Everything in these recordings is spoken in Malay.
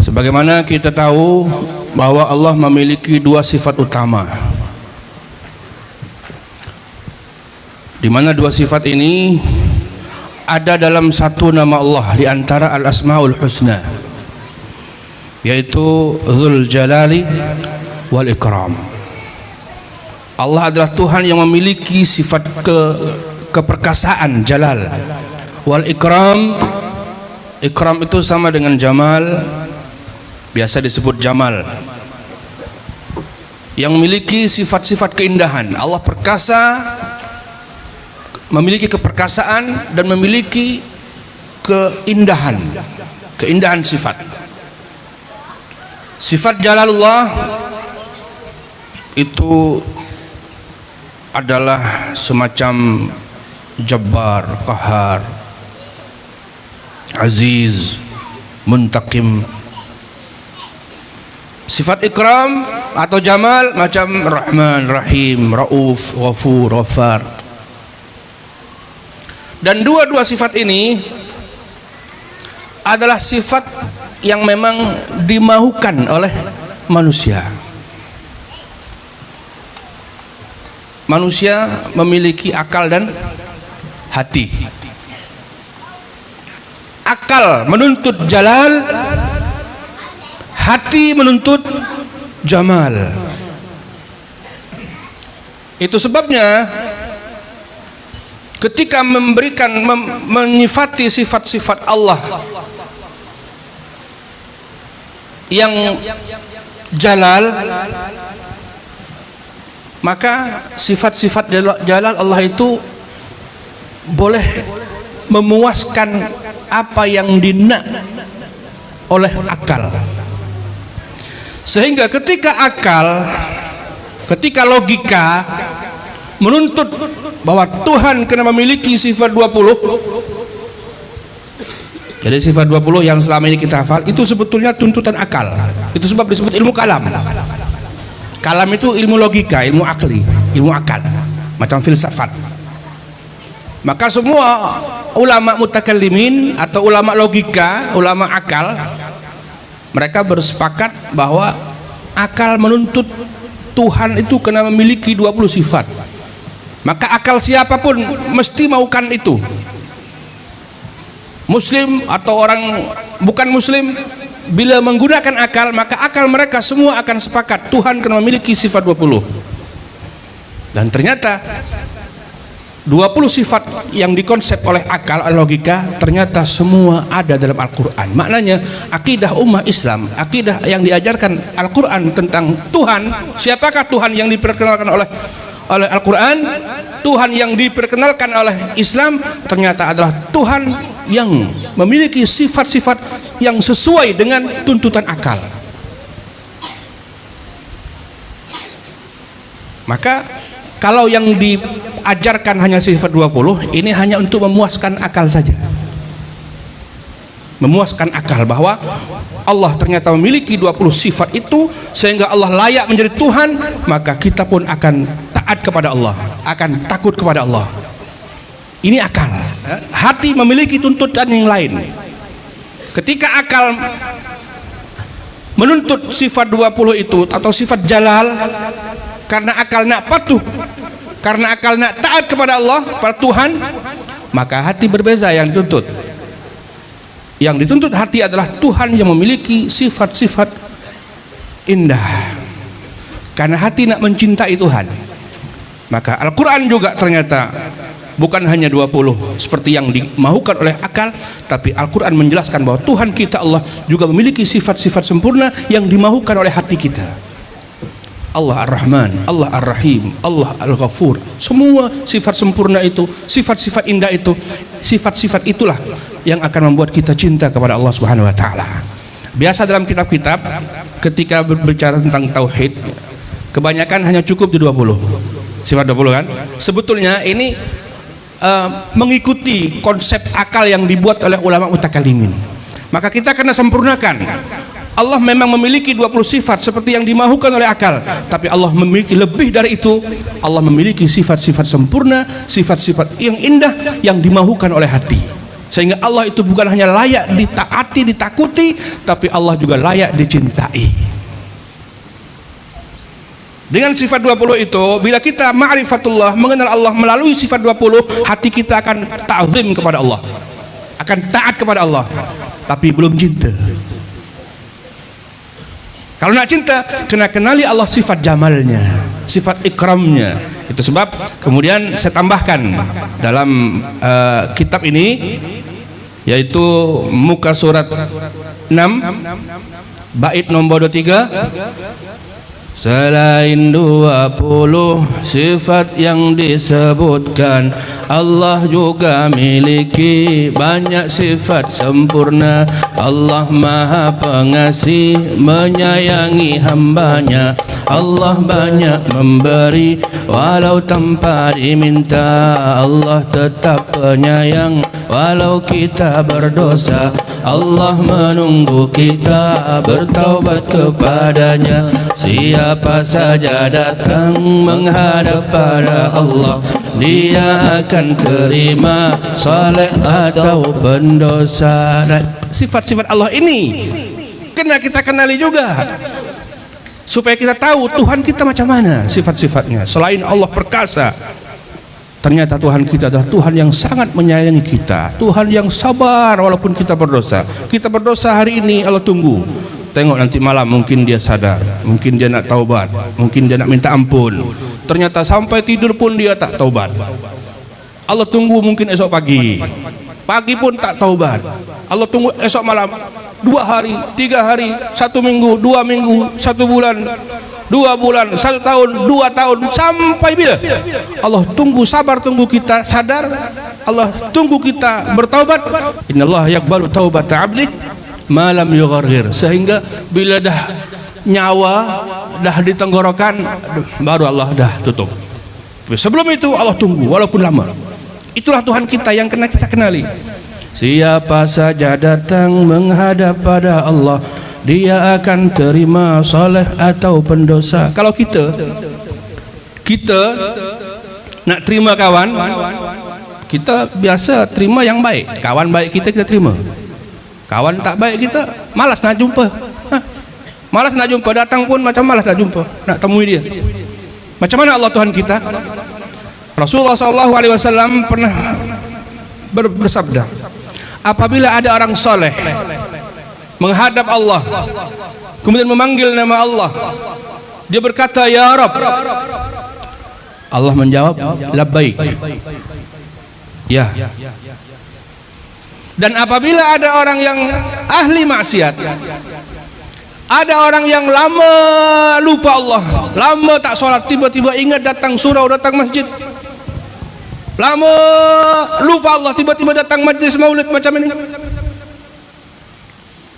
Sebagaimana kita tahu bahwa Allah memiliki dua sifat utama, di mana dua sifat ini ada dalam satu nama Allah di antara Al-Asmaul Husna, yaitu Dzul Jalali wal Ikram. Allah adalah Tuhan yang memiliki sifat keperkasaan, jalal, wal ikram. Ikram itu sama dengan jamal, biasa disebut jamal, yang memiliki sifat-sifat keindahan. Allah perkasa, memiliki keperkasaan dan memiliki keindahan, keindahan sifat. Sifat jalalullah itu adalah semacam jabbar, qahar, aziz, muntaqim. Sifat ikram atau jamal macam rahman, rahim, rauf, ghafur, ghafar. Dan dua-dua sifat ini adalah sifat yang memang dimahukan oleh manusia. Manusia memiliki akal dan hati. Akal menuntut jalal, hati menuntut jamal. Itu sebabnya ketika menyifati sifat-sifat Allah yang jalal, maka sifat-sifat jalal Allah itu boleh memuaskan apa yang dinak oleh akal. Sehingga ketika logika menuntut bahwa Tuhan kena memiliki sifat 20, jadi sifat 20 yang selama ini kita hafal itu sebetulnya tuntutan akal. Itu sebab disebut ilmu kalam. Kalam itu ilmu logika, ilmu akli, ilmu akal, macam filsafat. Maka semua ulama mutakallimin atau ulama logika, ulama akal, mereka bersepakat bahwa akal menuntut Tuhan itu kena memiliki 20 sifat. Maka akal siapapun mesti maukan itu, muslim atau orang bukan muslim. Bila menggunakan akal, maka akal mereka semua akan sepakat Tuhan kena memiliki sifat 20. Dan ternyata 20 sifat yang dikonsep oleh akal, logika, ternyata semua ada dalam Al-Quran. Maknanya akidah ummah Islam, akidah yang diajarkan Al-Quran tentang Tuhan. Siapakah Tuhan yang diperkenalkan oleh Al-Quran? Tuhan yang diperkenalkan oleh Islam ternyata adalah Tuhan yang memiliki sifat-sifat yang sesuai dengan tuntutan akal. Maka kalau yang diajarkan hanya sifat 20, ini hanya untuk memuaskan akal saja. Memuaskan akal bahwa Allah ternyata memiliki 20 sifat itu sehingga Allah layak menjadi Tuhan, maka kita pun akan taat kepada Allah, akan takut kepada Allah. Ini akal. Hati memiliki tuntutan yang lain. Ketika akal menuntut sifat 20 itu atau sifat jalal, karena akal nak patuh, karena akal nak taat kepada Allah, kepada Tuhan, maka hati berbeza yang dituntut. Yang dituntut hati adalah Tuhan yang memiliki sifat-sifat indah. Karena hati nak mencintai Tuhan, maka Al-Quran juga ternyata bukan hanya 20 seperti yang dimahukan oleh akal, tapi Al-Quran menjelaskan bahwa Tuhan kita Allah juga memiliki sifat-sifat sempurna yang dimahukan oleh hati kita. Allah Ar-Rahman, Allah Ar-Rahim, Allah Al-Ghafur. Semua sifat sempurna itu, sifat-sifat indah itu, sifat-sifat itulah yang akan membuat kita cinta kepada Allah Subhanahu wa taala. Biasa dalam kitab-kitab ketika berbicara tentang tauhid, kebanyakan hanya cukup di 20. Sifat 20 kan? Sebetulnya ini mengikuti konsep akal yang dibuat oleh ulama mutakallimin. Maka kita kena sempurnakan. Allah memang memiliki 20 sifat seperti yang dimahukan oleh akal, tapi Allah memiliki lebih dari itu. Allah memiliki sifat-sifat sempurna, sifat-sifat yang indah yang dimahukan oleh hati. sehingga Allah itu bukan hanya layak ditaati, ditakuti, tapi Allah juga layak dicintai. Dengan sifat 20 itu, bila kita ma'rifatullah, mengenal Allah melalui sifat 20, hati kita akan ta'zim kepada Allah, akan taat kepada Allah, tapi belum cinta. Kalau nak cinta, kena kenali Allah sifat jamalnya, sifat ikramnya. Itu sebab kemudian saya tambahkan dalam kitab ini, yaitu muka surat 6 bait nombor 23. Selain 20 sifat yang disebutkan, Allah juga miliki banyak sifat sempurna. Allah Maha Pengasih, menyayangi hambanya. Allah banyak memberi walau tanpa diminta. Allah tetap penyayang walau kita berdosa. Allah menunggu kita bertaubat kepadanya. Siapa saja datang menghadap pada Allah, dia akan terima saleh atau pendosa. Sifat-sifat Allah ini kena kita kenali juga, supaya kita tahu Tuhan kita macam mana sifat-sifatnya. Selain Allah perkasa, ternyata Tuhan kita adalah Tuhan yang sangat menyayangi kita, Tuhan yang sabar walaupun kita berdosa. Kita berdosa hari ini, Allah tunggu. Tengok nanti malam mungkin dia sadar, mungkin dia nak taubat, mungkin dia nak minta ampun. Ternyata sampai tidur pun dia tak taubat. Allah tunggu mungkin esok pagi, pagi pun tak taubat. Allah tunggu esok malam, 2 hari, 3 hari, 1 minggu, 2 minggu, 1 bulan, 2 bulan, 1 tahun, 2 tahun, sampai bila? Allah tunggu, sabar tunggu kita sadar. Allah tunggu kita bertaubat. Innallaha yaqbalu taubata 'abdi malam yugharghir, sehingga bila dah nyawa dah di tenggorokan baru Allah dah tutup. Sebelum itu Allah tunggu walaupun lama. Itulah Tuhan kita yang kena kita kenali. Siapa saja datang menghadap pada Allah, dia akan terima saleh atau pendosa. Kalau kita nak terima kawan, kita biasa terima yang baik. Kawan baik kita terima. Kawan tak baik kita malas nak jumpa. Malas nak jumpa, datang pun macam malas nak jumpa, nak temui dia. Macam mana Allah Tuhan kita? Rasulullah SAW pernah bersabda, apabila ada orang soleh menghadap Allah, kemudian memanggil nama Allah, dia berkata ya Rabb, Allah menjawab labbaik, ya. Dan apabila ada orang yang ahli maksiat, ada orang yang lama lupa Allah, lama tak solat, tiba-tiba ingat datang surau, datang masjid, lama lupa Allah, tiba-tiba datang majlis maulid macam ini,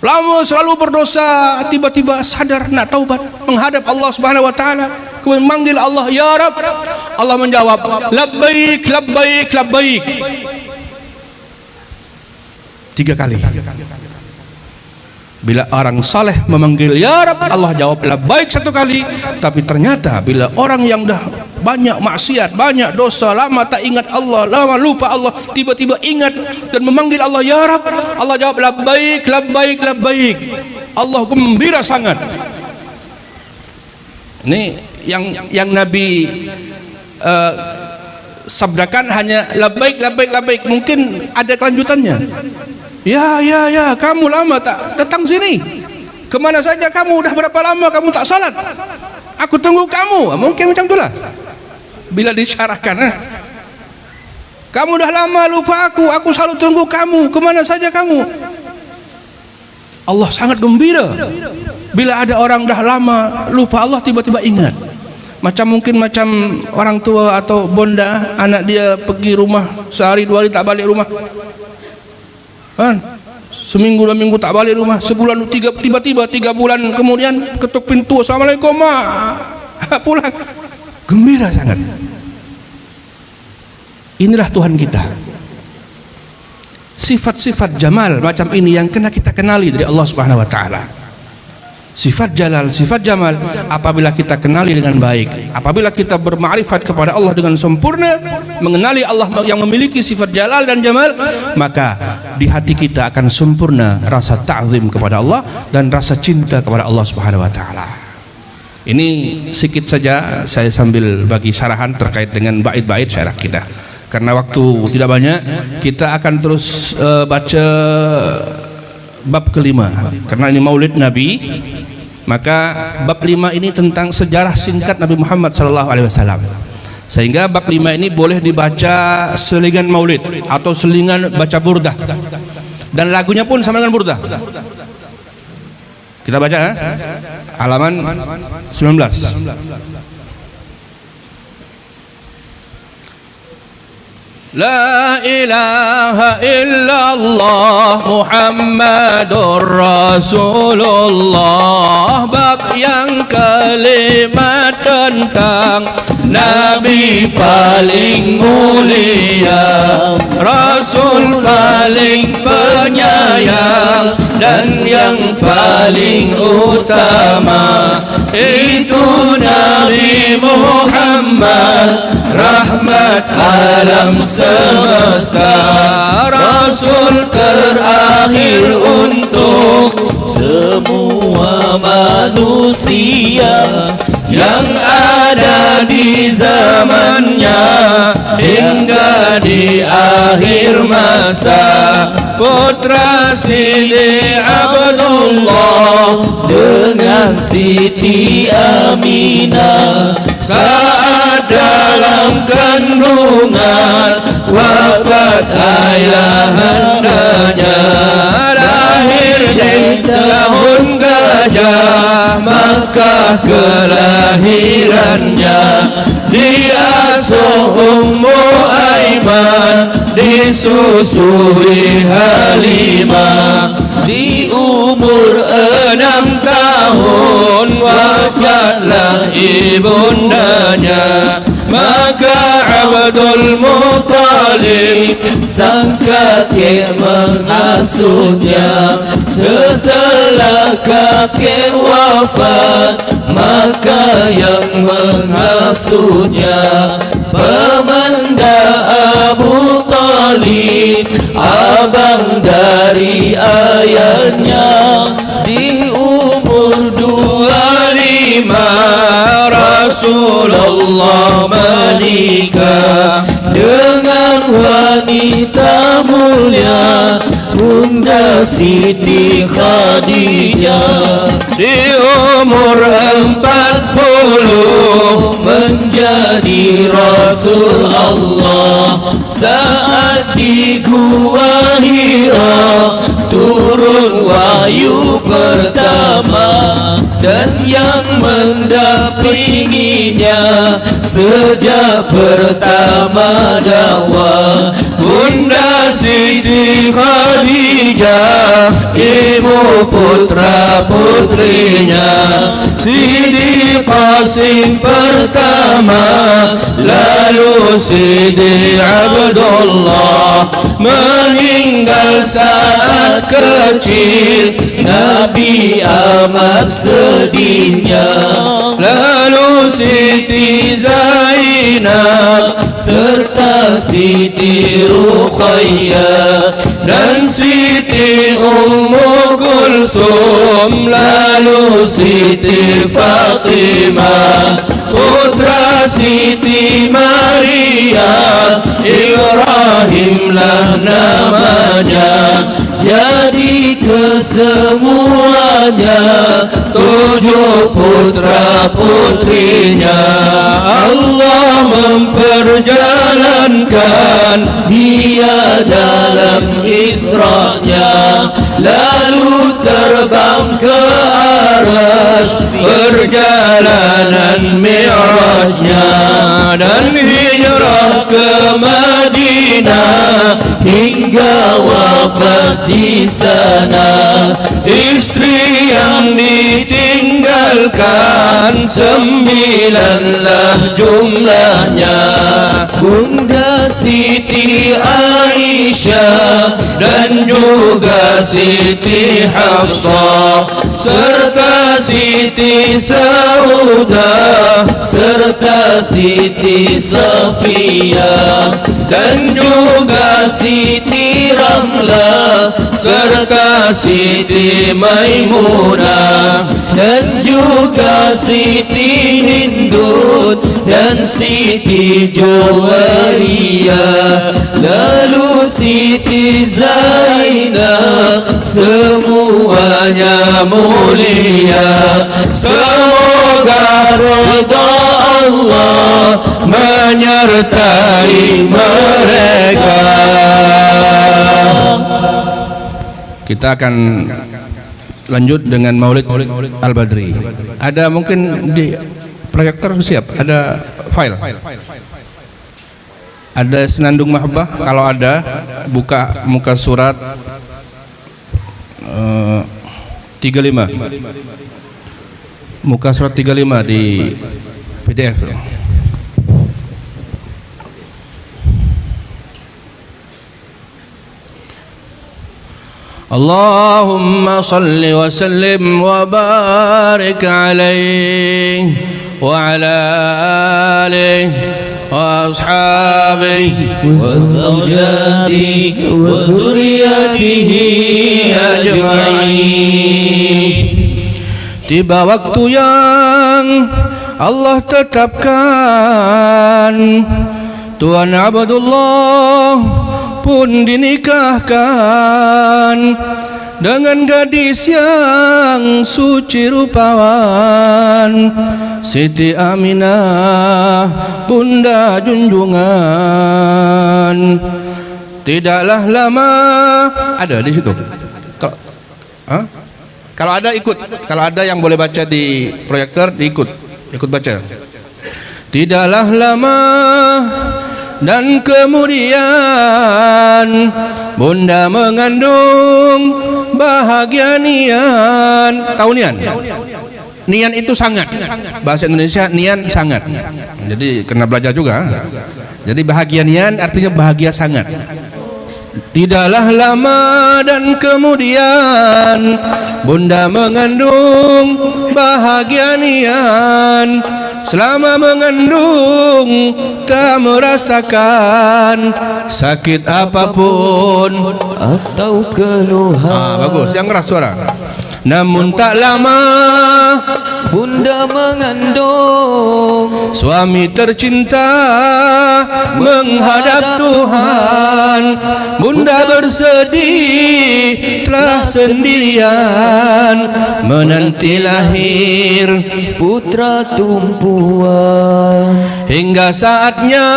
lama selalu berdosa, tiba-tiba sadar nak taubat, menghadap Allah Subhanahu wa taala, kemudian memanggil Allah ya Rabb, Allah menjawab labbaik labbaik labbaik 3 kali. Bila orang saleh memanggil ya Rabb, Allah jawab labbaik 1 kali. Tapi ternyata bila orang yang dah banyak maksiat, banyak dosa, lama tak ingat Allah, lama lupa Allah, tiba-tiba ingat dan memanggil Allah ya Rabb, Allah jawab labbaik labbaik labbaik. Allah gembira sangat. Ini yang Nabi sabdakan hanya labbaik labbaik labbaik. Mungkin ada kelanjutannya. Ya, kamu lama tak datang sini. Kemana saja kamu? Dah berapa lama kamu tak salat? Aku tunggu kamu. Mungkin macam itulah. Bila disyarahkan, kamu dah lama lupa aku selalu tunggu kamu. Kemana saja kamu? Allah sangat gembira bila ada orang dah lama lupa Allah, tiba-tiba ingat. Mungkin macam orang tua atau bonda, anak dia pergi rumah sehari 2 hari tak balik rumah, kan? Seminggu 2 minggu tak balik rumah, sebulan tiba-tiba 3 bulan kemudian ketuk pintu, assalamualaikum mak, pulang, gembira sangat. Inilah Tuhan kita. Sifat-sifat jamal macam ini yang kena kita kenali dari Allah Subhanahu wa taala. Sifat jalal, sifat jamal, apabila kita kenali dengan baik, apabila kita bermakrifat kepada Allah dengan sempurna, mengenali Allah yang memiliki sifat jalal dan jamal, maka di hati kita akan sempurna rasa ta'zim kepada Allah dan rasa cinta kepada Allah Subhanahu wa taala. Ini sedikit saja saya sambil bagi syarahan terkait dengan bait-bait syair kita. Karena waktu tidak banyak, kita akan terus baca bab kelima. Karena ini Maulid Nabi, maka bab 5 ini tentang sejarah singkat Nabi Muhammad SAW. Sehingga bab 5 ini boleh dibaca selingan Maulid atau selingan baca burdah. Dan lagunya pun sama dengan burdah. Kita baca halaman 19. La ilaha illallah Muhammadur Rasulullah. Bab yang kelima tentang Nabi paling mulia, Rasul paling penyayang, dan yang paling utama itu Nabi Muhammad, rahmat alam semesta, Rasul terakhir untuk semua manusia yang ada di zamannya hingga di akhir masa. Putra Siti Abdullah dengan Siti Aminah saat dalam kandungan wafat ayahandanya, lahir di tahun gajah Makkah kelahirannya, diasuh Ummu Aiman, disusui Halimah. Di umur 6 tahun wafatlah ibundanya, maka Abdul Muttalib sang kakek mengasuhnya. Setelah kakek wafat, maka yang mengasuhnya pemanda Abu Talib, abang dari ayahnya. Di umur 25 Rasulullah menikah dengan wanita mulia, Bunda Siti Khadijah. Di umur 40 menjadi Rasul Allah. Saat di Gua Hira turun wahyu pertama, dan yang mendampinginya sejak pertama dakwah Bunda Siti Khadijah, ibu putra putrinya Sidi Qasim pertama, lalu Sidi Abdullah meninggal saat kecil. Nabi amat sedihnya. Lalu Siti Zainab serta Siti Ruqayyah dan Siti Ummu Kulsum, lalu Siti Fatimah, putra Siti Maria, Ibrahimlah namanya. Jadi kesemuanya 7 putra putrinya Allah memperjalankan dia dalam Isra-Nya, lalu terbang ke Arasy, perjalanan Mi'raj-Nya, dan hijrah ke Madinah hingga wafat di sana. Istri yang ditinggalkan 9lah jumlahnya, Bunda Siti Aisyah dan juga Siti Hafsah serta Siti Saudah serta Siti Safiyah dan juga Siti Ramlah serta Siti Maimunah dan juga Siti Hindun dan Siti Juwariyah, lalu Siti Zainab, semuanya mulia. Semoga ridha Allah menyertai mereka. Kita akan lanjut dengan Maulid Al-Badri. Ada mungkin di proyektor siap? Ada file? Ada senandung mahabbah? Kalau ada, buka muka surat 35. Muka surat 35 di PDF. Allahumma salli wa sallim wa barik alaihi wa ala alihi wa ashabihi wa zawjatihi wa zurriyatihi ajma'in. Tiba waktu yang Allah tetapkan, Tuan Abdullah pun dinikahkan dengan gadis yang suci rupawan, Siti Aminah, Bunda junjungan. Tidaklah lama, ada di situ. Kalau ada ikut, kalau ada yang boleh baca di proyektor, ikut baca. Tidaklah lama dan kemudian Bunda mengandung bahagia Nian. Tahu Nian? Nian itu sangat. Bahasa Indonesia Nian sangat. Jadi kena belajar juga. Jadi bahagia Nian artinya bahagia sangat. Tidaklah lama dan kemudian Bunda mengandung bahagia Nian. Selama mengandung tak merasakan sakit apapun atau keluhan. Bagus, yang keras suara. Namun tak lama Bunda mengandung suami tercinta menghadap Tuhan. Bunda bersedih telah sendirian menanti lahir putra tumpuan. Hingga saatnya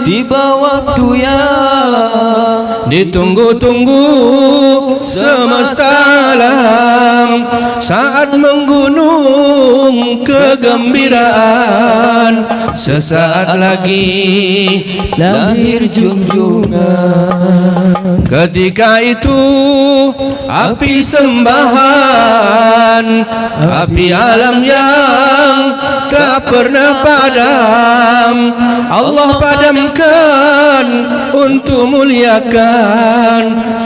tiba waktu yang ditunggu-tunggu semesta alam, saat menggunung kegembiraan, sesaat lagi lahir junjungan. Ketika itu api sembahan, api alam yang tak pernah padam, Allah padamkan untuk muliakan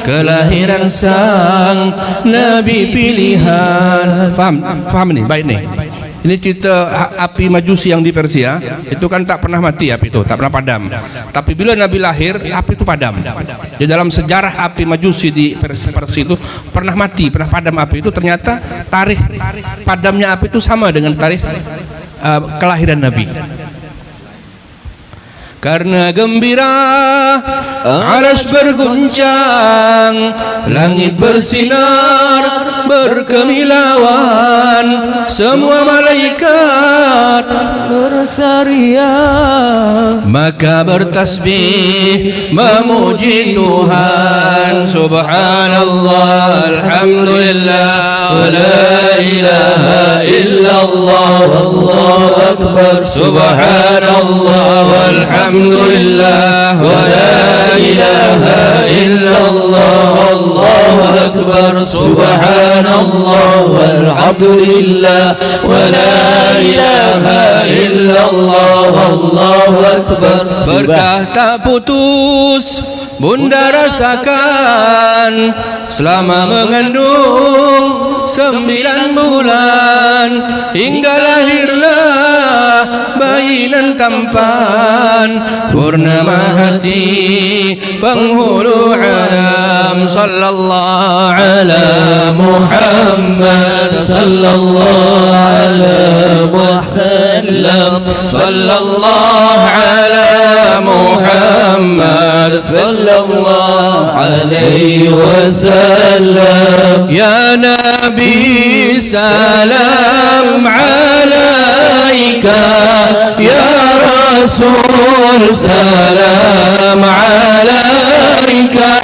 kelahiran sang Nabi pilihan. Faham ini? Baik nih. Ini cerita api Majusi yang di Persia. Itu kan tak pernah mati api itu, tak pernah padam. Tapi bila Nabi lahir, api itu padam. Di dalam sejarah api Majusi di Persia itu pernah mati, pernah padam api itu. Ternyata tarikh padamnya api itu sama dengan tarikh kelahiran Nabi. Karena gembira arsy berguncang, langit bersinar berkemilauan, semua malaikat bersariah, maka bertasbih memuji Tuhan. Subhanallah, alhamdulillah, wa la ilaha illallah, wallahu akbar. Subhanallah walhamdulillah wa la ilaha illallah, wallahu akbar. Subhanallah walhamdulillah wa la ilaha illallah, wallahu akbar. Berkah tak putus Bunda rasakan selama mengandung 9 bulan, hingga lahirlah kelainan tampan purnama hati penghulu alam sallallahu ala Muhammad sallallahu alaihi wasallam sallallahu ala Muhammad sallallahu alaihi wasallam. Ya Nabi salam alaika, Ya Rasul salam alaika,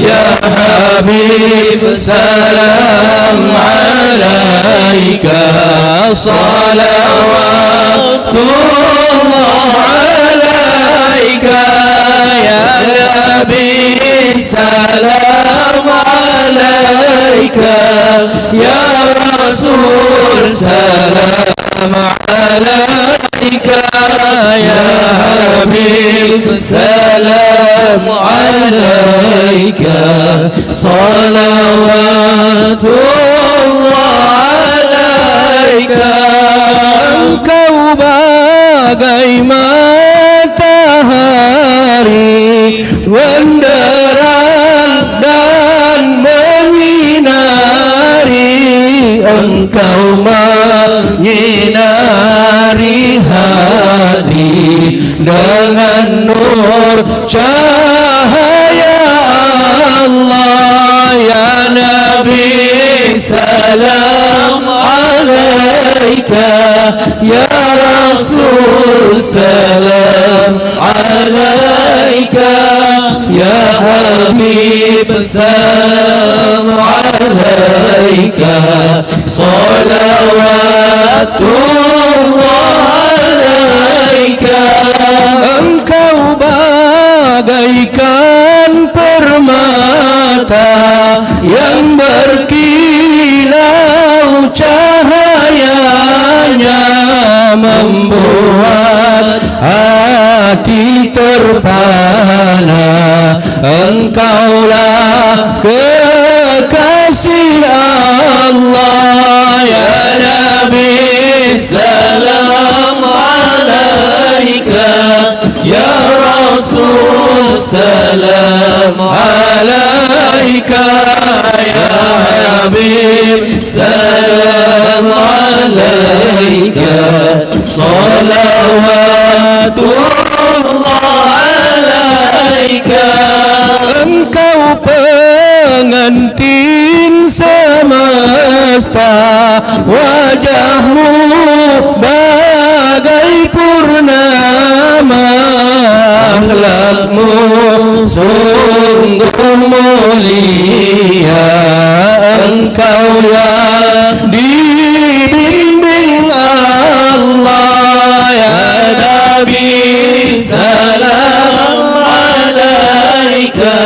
Ya Habib salam alaika, salawatullah alaika, Ya Nabi salam alaika, Ya Rasul salam alaika, Ya Habib salam alaika, salawatullah alaika. Engkau bagai matahari benderang dan menyinari, engkau menyinari hati dengan nur cahaya Allah. Ya Nabi salam alaika, Ya Rasul salam alaika, Ya Habib salam alaika, salawatullah alaika. Engkau bagaikan permata yang berkilau cahayanya, membuat hati terpana. Engkaulah kekasih Allah. Ya Nabi salam alaika, Ya Rasul salam alaika, Ya Habib salam alaika, salawatullah alaika. Engkau pengantin semesta, wajahmu bagai purnama, akhlakmu sungguh mulia. Engkau yang dibimbing Allah. Ya Nabi salam alaika,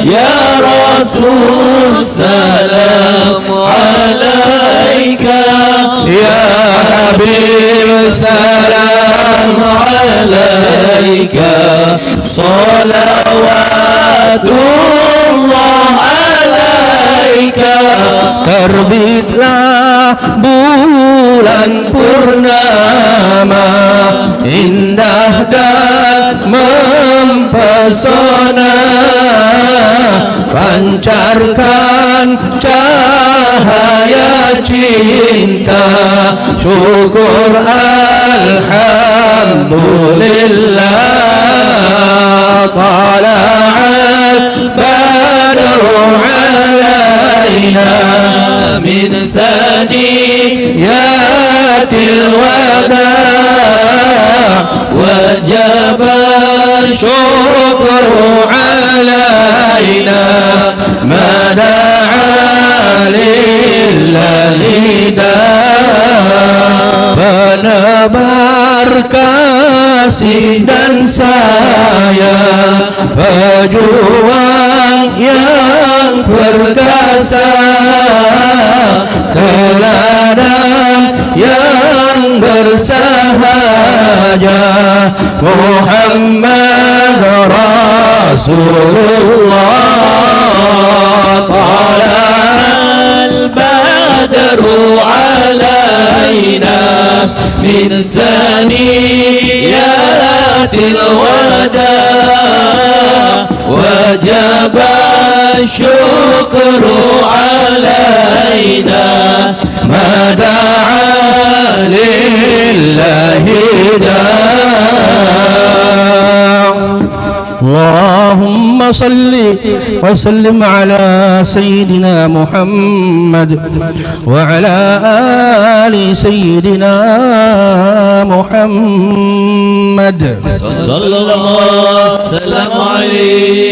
Ya Rasul salam alaika, Ya Habib salam alaika, salawatullah alaika. Terbitlah bulan purnama, indah dan mempesona, pancarkan cahaya cinta, syukur alhamdulillah. Tala'al badru alaina min saniyatil wada', wajaba syukru alaina ma da'a lillahi da'. Penebar kasih dan sayang, pejuang yang perkasa, teladan yang bersahaja, Muhammad Rasulullah. Tala'al badru alaina من ثنيات الوداع وجب الشكر علينا ما دعا لله داع. اللهم صل وسلم على سيدنا محمد وعلى آل سيدنا محمد صلى الله وسلم عليه